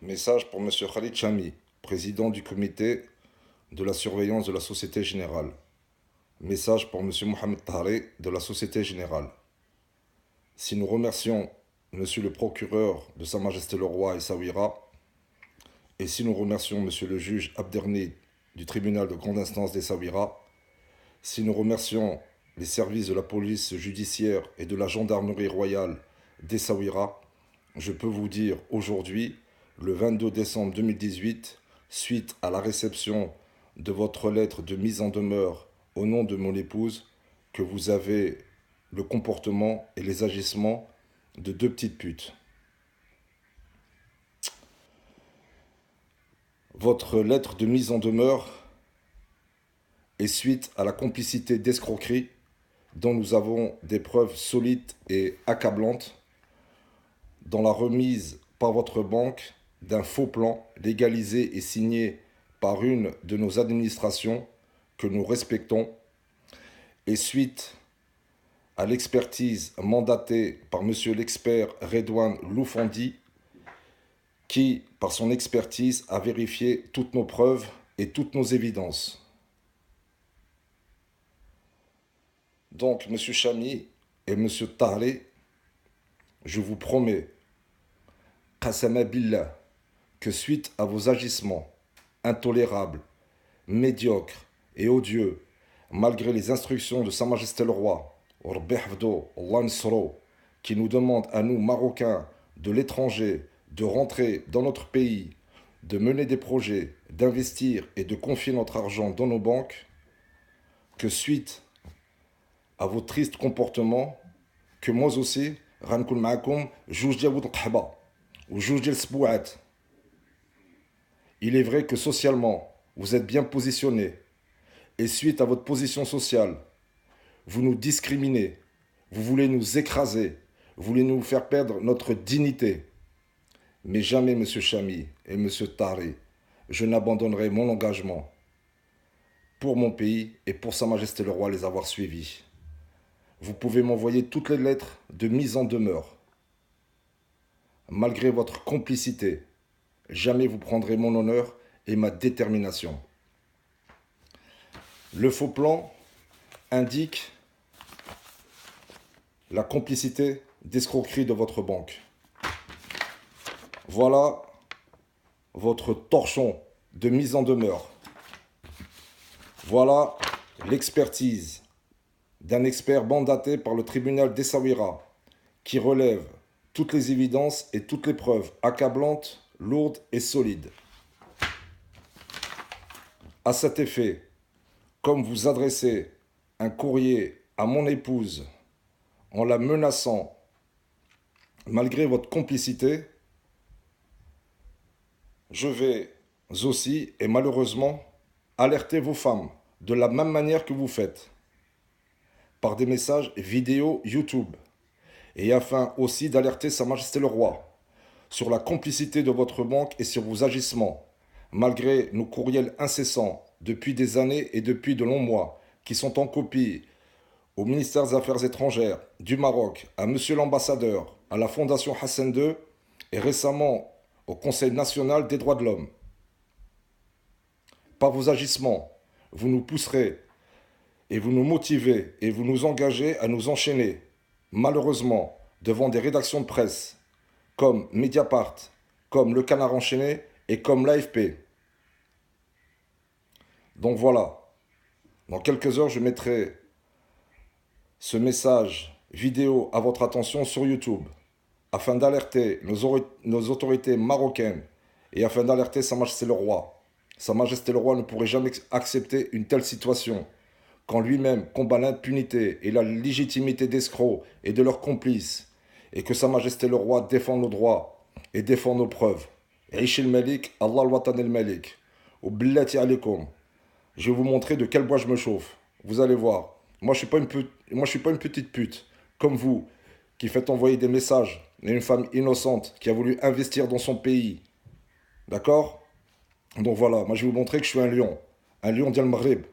Message pour Monsieur Khalid Chami, président du comité de la surveillance de la Société Générale. Message pour Monsieur Mohamed Tahri de la Société Générale. Si nous remercions Monsieur le procureur de Sa Majesté le Roi Essaouira, et si nous remercions Monsieur le juge Abderni du tribunal de grande instance d'Essaouira, si nous remercions les services de la police judiciaire et de la gendarmerie royale d'Essaouira, je peux vous dire aujourd'hui, le 22 décembre 2018, suite à la réception de votre lettre de mise en demeure au nom de mon épouse, que vous avez le comportement et les agissements de deux petites putes. Votre lettre de mise en demeure est suite à la complicité d'escroquerie dont nous avons des preuves solides et accablantes dans la remise par votre banque d'un faux plan légalisé et signé par une de nos administrations que nous respectons et suite à l'expertise mandatée par monsieur l'expert Redouane Loufandi qui, par son expertise, a vérifié toutes nos preuves et toutes nos évidences. Donc, monsieur Chami et monsieur Tahri, je vous promets, Qasama Billah, que suite à vos agissements intolérables, médiocres et odieux, malgré les instructions de Sa Majesté le Roi, qui nous demande à nous, Marocains, de l'étranger, de rentrer dans notre pays, de mener des projets, d'investir et de confier notre argent dans nos banques, que suite à vos tristes comportements, que moi aussi, غنكون معكم جوج ديال ود القحبة وجوج ديال السبوعات. Il est vrai que socialement, vous êtes bien positionné, et suite à votre position sociale, vous nous discriminez, vous voulez nous écraser, vous voulez nous faire perdre notre dignité. Mais jamais, monsieur Chami et monsieur Tahri, je n'abandonnerai mon engagement pour mon pays et pour Sa Majesté le Roi les avoir suivis. Vous pouvez m'envoyer toutes les lettres de mise en demeure. Malgré votre complicité, jamais vous prendrez mon honneur et ma détermination. Le faux plan indique la complicité d'escroquerie de votre banque. Voilà votre torchon de mise en demeure. Voilà l'expertise d'un expert mandaté par le tribunal d'Essaouira qui relève toutes les évidences et toutes les preuves accablantes, lourdes et solides. À cet effet, comme vous adressez un courrier à mon épouse en la menaçant, malgré votre complicité, je vais aussi et malheureusement alerter vos femmes de la même manière que vous faites, par des messages vidéo YouTube, et afin aussi d'alerter Sa Majesté le Roi sur la complicité de votre banque et sur vos agissements, malgré nos courriels incessants depuis des années et depuis de longs mois, qui sont en copie au ministère des Affaires étrangères du Maroc, à Monsieur l'ambassadeur, à la Fondation Hassan II et récemment au Conseil national des droits de l'homme. Par vos agissements, vous nous pousserez et vous nous motivez et vous nous engagez à nous enchaîner, malheureusement, devant des rédactions de presse comme Mediapart, comme Le Canard enchaîné et comme l'AFP. Donc voilà, dans quelques heures, je mettrai ce message vidéo à votre attention sur YouTube afin d'alerter nos autorités marocaines et afin d'alerter Sa Majesté le Roi. Sa Majesté le Roi ne pourrait jamais accepter une telle situation quand lui-même combat l'impunité et la légitimité d'escrocs et de leurs complices, et que Sa Majesté le Roi défend nos droits et défend nos preuves. Aish el-Malik, Allah al-Watan el-Malik. Ou billati alaikum. Je vais vous montrer de quel bois je me chauffe. Vous allez voir. Moi, je suis pas une petite pute, comme vous, qui faites envoyer des messages à une femme innocente qui a voulu investir dans son pays. D'accord? Donc voilà, moi je vais vous montrer que je suis un lion d'Al Maghrib.